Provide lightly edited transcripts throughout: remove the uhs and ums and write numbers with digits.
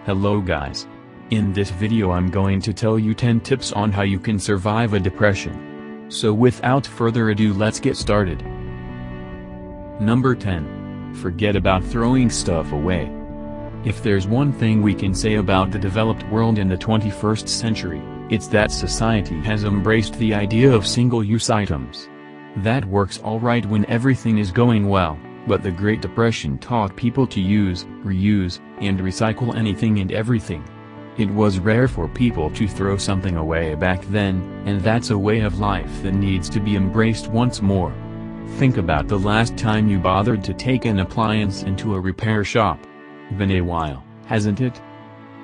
Hello guys. In this video I'm going to tell you 10 tips on how you can survive a depression. So without further ado, let's get started. Number 10. Forget about throwing stuff away. If there's one thing we can say about the developed world in the 21st century, it's that society has embraced the idea of single-use items. That works alright when everything is going well, but the Great Depression taught people to use, reuse, and recycle anything and everything. It was rare for people to throw something away back then, and that's a way of life that needs to be embraced once more. Think about the last time you bothered to take an appliance into a repair shop. Been a while, hasn't it?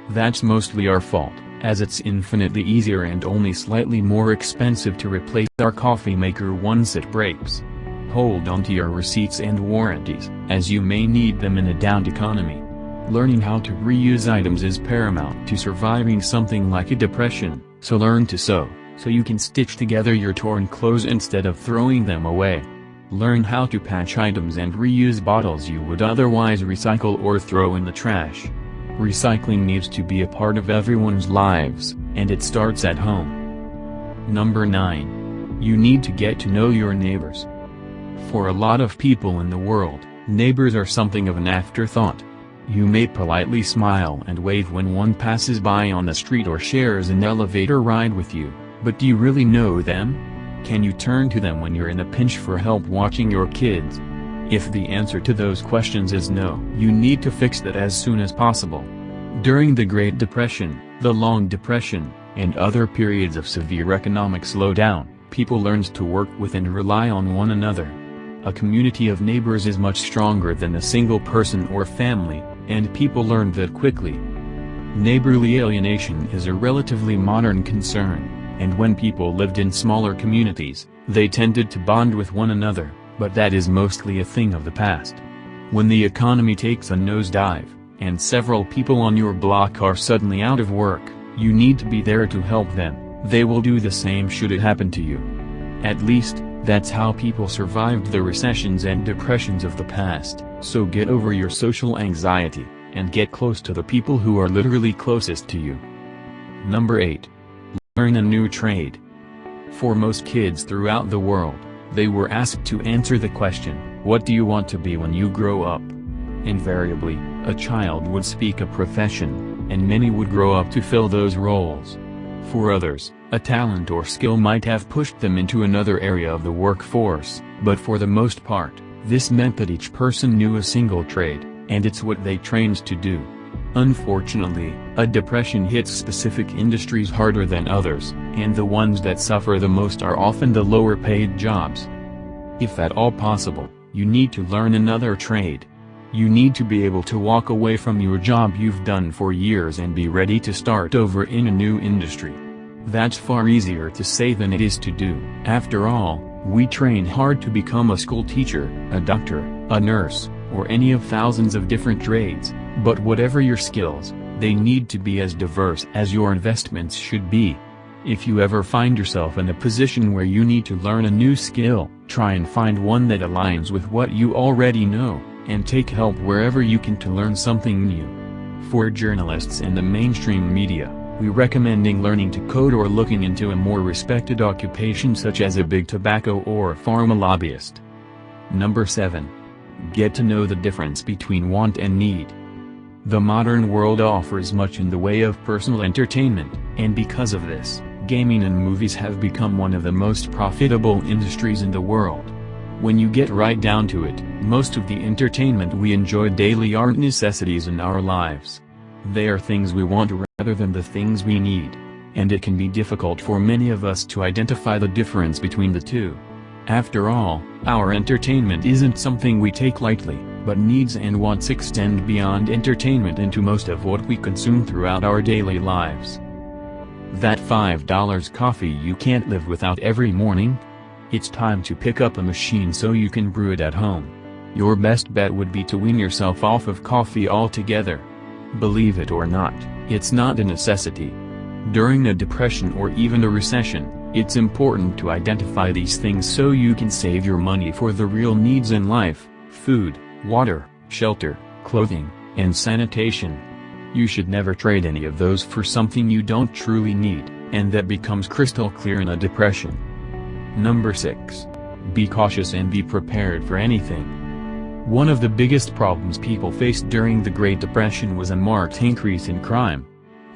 That's mostly our fault, as it's infinitely easier and only slightly more expensive to replace our coffee maker once it breaks. Hold on to your receipts and warranties, as you may need them in a downed economy. Learning how to reuse items is paramount to surviving something like a depression, so learn to sew, so you can stitch together your torn clothes instead of throwing them away. Learn how to patch items and reuse bottles you would otherwise recycle or throw in the trash. Recycling needs to be a part of everyone's lives, and it starts at home. Number 9. You need to get to know your neighbors. For a lot of people in the world, neighbors are something of an afterthought. You may politely smile and wave when one passes by on the street or shares an elevator ride with you, but do you really know them? Can you turn to them when you're in a pinch for help watching your kids? If the answer to those questions is no, you need to fix that as soon as possible. During the Great Depression, the Long Depression, and other periods of severe economic slowdown, people learned to work with and rely on one another. A community of neighbors is much stronger than a single person or family, and people learned that quickly. Neighborly alienation is a relatively modern concern, and when people lived in smaller communities, they tended to bond with one another, but that is mostly a thing of the past. When the economy takes a nosedive, and several people on your block are suddenly out of work, you need to be there to help them. They will do the same should it happen to you. At least, that's how people survived the recessions and depressions of the past, so get over your social anxiety, and get close to the people who are literally closest to you. Number 8. Learn a new trade. For most kids throughout the world, they were asked to answer the question, "What do you want to be when you grow up?" Invariably, a child would speak a profession, and many would grow up to fill those roles. For others, a talent or skill might have pushed them into another area of the workforce, but for the most part, this meant that each person knew a single trade, and it's what they trained to do. Unfortunately, a depression hits specific industries harder than others, and the ones that suffer the most are often the lower-paid jobs. If at all possible, you need to learn another trade. You need to be able to walk away from your job you've done for years and be ready to start over in a new industry. That's far easier to say than it is to do. After all, we train hard to become a school teacher, a doctor, a nurse, or any of thousands of different trades, but whatever your skills, they need to be as diverse as your investments should be. If you ever find yourself in a position where you need to learn a new skill, try and find one that aligns with what you already know, and take help wherever you can to learn something new. For journalists and the mainstream media, we recommending learning to code or looking into a more respected occupation such as a big tobacco or pharma lobbyist. Number 7. Get to know the difference between want and need. The modern world offers much in the way of personal entertainment, and because of this, gaming and movies have become one of the most profitable industries in the world. When you get right down to it, most of the entertainment we enjoy daily aren't necessities in our lives. They are things we want rather than the things we need, and it can be difficult for many of us to identify the difference between the two. After all, our entertainment isn't something we take lightly, but needs and wants extend beyond entertainment into most of what we consume throughout our daily lives. That $5 coffee you can't live without every morning? It's time to pick up a machine so you can brew it at home. Your best bet would be to wean yourself off of coffee altogether. Believe it or not, it's not a necessity. During a depression or even a recession, it's important to identify these things so you can save your money for the real needs in life: food, water, shelter, clothing, and sanitation. You should never trade any of those for something you don't truly need, and that becomes crystal clear in a depression. Number 6. Be cautious and be prepared for anything. One of the biggest problems people faced during the Great Depression was a marked increase in crime.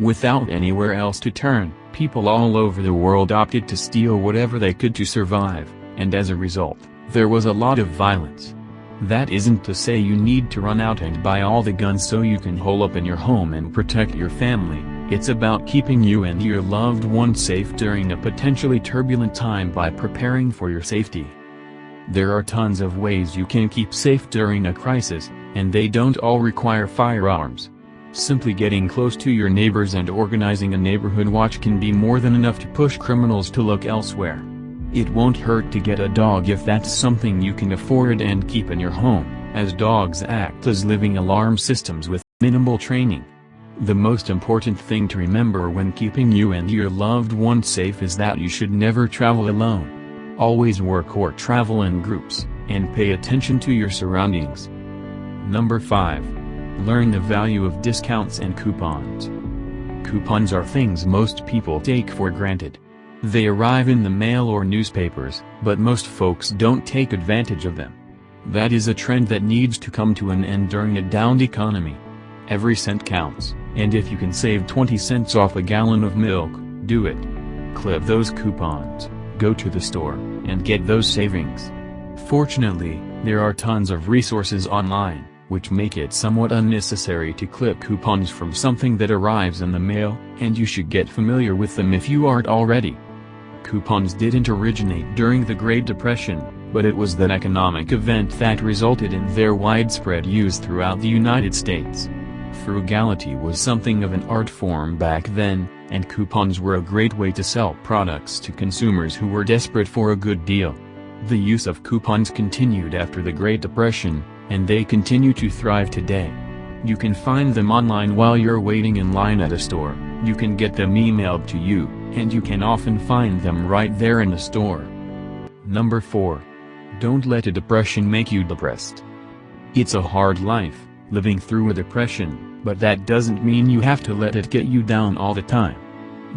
Without anywhere else to turn, people all over the world opted to steal whatever they could to survive, and as a result, there was a lot of violence. That isn't to say you need to run out and buy all the guns so you can hole up in your home and protect your family. It's about keeping you and your loved ones safe during a potentially turbulent time by preparing for your safety. There are tons of ways you can keep safe during a crisis, and they don't all require firearms. Simply getting close to your neighbors and organizing a neighborhood watch can be more than enough to push criminals to look elsewhere. It won't hurt to get a dog if that's something you can afford and keep in your home, as dogs act as living alarm systems with minimal training. The most important thing to remember when keeping you and your loved ones safe is that you should never travel alone. Always work or travel in groups, and pay attention to your surroundings. Number 5. Learn the value of discounts and coupons. Coupons are things most people take for granted. They arrive in the mail or newspapers, but most folks don't take advantage of them. That is a trend that needs to come to an end during a downed economy. Every cent counts, and if you can save 20 cents off a gallon of milk, do it. Clip those coupons, go to the store, and get those savings. Fortunately, there are tons of resources online, which make it somewhat unnecessary to clip coupons from something that arrives in the mail, and you should get familiar with them if you aren't already. Coupons didn't originate during the Great Depression, but it was that economic event that resulted in their widespread use throughout the United States. Frugality was something of an art form back then, and coupons were a great way to sell products to consumers who were desperate for a good deal. The use of coupons continued after the Great Depression, and they continue to thrive today. You can find them online while you're waiting in line at a store, you can get them emailed to you, and you can often find them right there in the store. Number 4. Don't let a depression make you depressed. It's a hard life, living through a depression, but that doesn't mean you have to let it get you down all the time.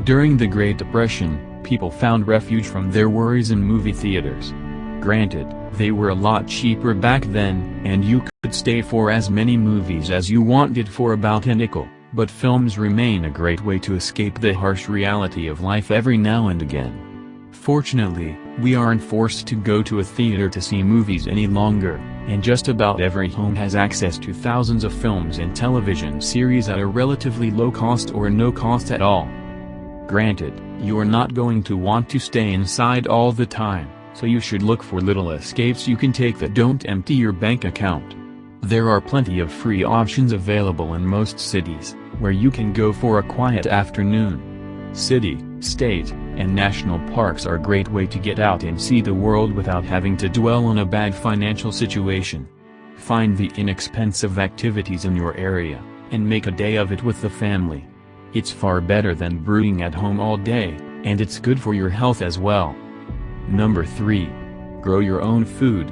During the Great Depression, people found refuge from their worries in movie theaters. Granted, they were a lot cheaper back then, and you could stay for as many movies as you wanted for about a nickel, but films remain a great way to escape the harsh reality of life every now and again. Fortunately, we aren't forced to go to a theater to see movies any longer, and just about every home has access to thousands of films and television series at a relatively low cost or no cost at all. Granted, you're not going to want to stay inside all the time, so you should look for little escapes you can take that don't empty your bank account. There are plenty of free options available in most cities, where you can go for a quiet afternoon. City, state, and national parks are a great way to get out and see the world without having to dwell on a bad financial situation. Find the inexpensive activities in your area, and make a day of it with the family. It's far better than brooding at home all day, and it's good for your health as well. Number 3. Grow your own food.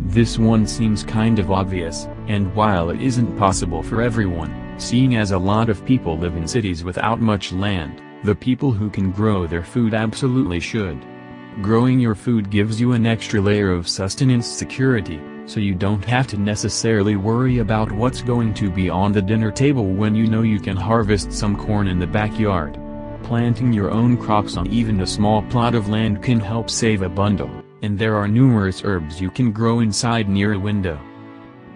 This one seems kind of obvious, and while it isn't possible for everyone, seeing as a lot of people live in cities without much land, the people who can grow their food absolutely should. Growing your food gives you an extra layer of sustenance security, so you don't have to necessarily worry about what's going to be on the dinner table when you know you can harvest some corn in the backyard. Planting your own crops on even a small plot of land can help save a bundle, and there are numerous herbs you can grow inside near a window.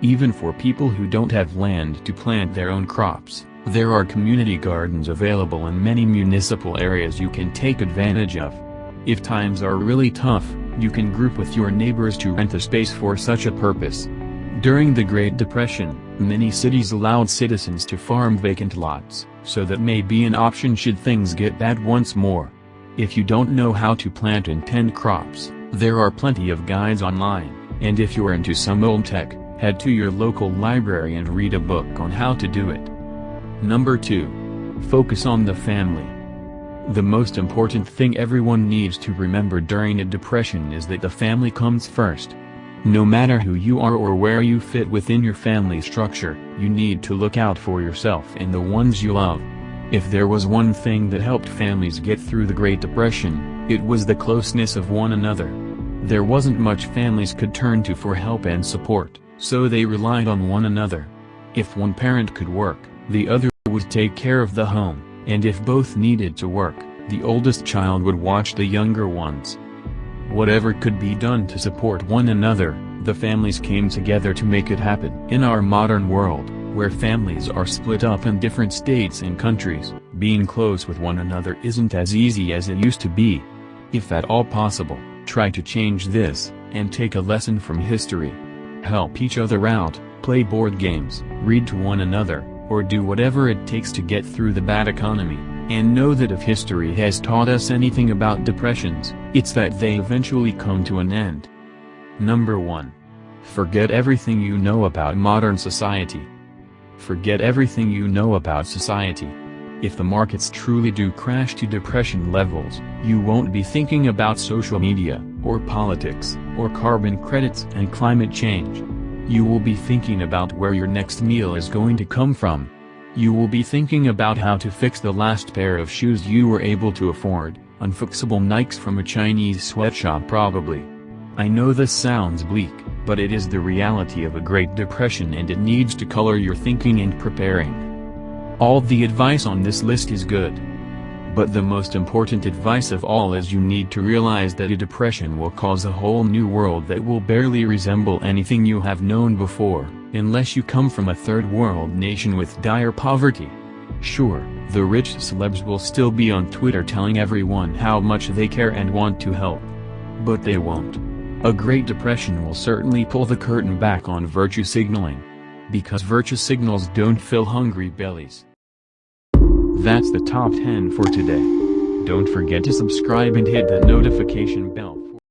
Even for people who don't have land to plant their own crops, there are community gardens available in many municipal areas you can take advantage of. If times are really tough, you can group with your neighbors to rent a space for such a purpose. During the Great Depression, many cities allowed citizens to farm vacant lots, so that may be an option should things get bad once more. If you don't know how to plant and tend crops, there are plenty of guides online, and if you're into some old tech, head to your local library and read a book on how to do it. Number 2. Focus on the family. The most important thing everyone needs to remember during a depression is that the family comes first. No matter who you are or where you fit within your family structure, you need to look out for yourself and the ones you love. If there was one thing that helped families get through the Great Depression, it was the closeness of one another. There wasn't much families could turn to for help and support, so they relied on one another. If one parent could work, the other would take care of the home, and if both needed to work, the oldest child would watch the younger ones. Whatever could be done to support one another, the families came together to make it happen. In our modern world, where families are split up in different states and countries, being close with one another isn't as easy as it used to be. If at all possible, try to change this, and take a lesson from history. Help each other out, play board games, read to one another, or do whatever it takes to get through the bad economy, and know that if history has taught us anything about depressions, it's that they eventually come to an end. Number 1. Forget everything you know about modern society. Forget everything you know about society. If the markets truly do crash to depression levels, you won't be thinking about social media, or politics, or carbon credits and climate change. You will be thinking about where your next meal is going to come from. You will be thinking about how to fix the last pair of shoes you were able to afford, unfixable Nikes from a Chinese sweatshop probably. I know this sounds bleak, but it is the reality of a Great Depression and it needs to color your thinking and preparing. All the advice on this list is good. But the most important advice of all is you need to realize that a depression will cause a whole new world that will barely resemble anything you have known before, unless you come from a third world nation with dire poverty. Sure, the rich celebs will still be on Twitter telling everyone how much they care and want to help. But they won't. A Great Depression will certainly pull the curtain back on virtue signaling. Because virtue signals don't fill hungry bellies. That's the top 10 for today. Don't forget to subscribe and hit that notification bell.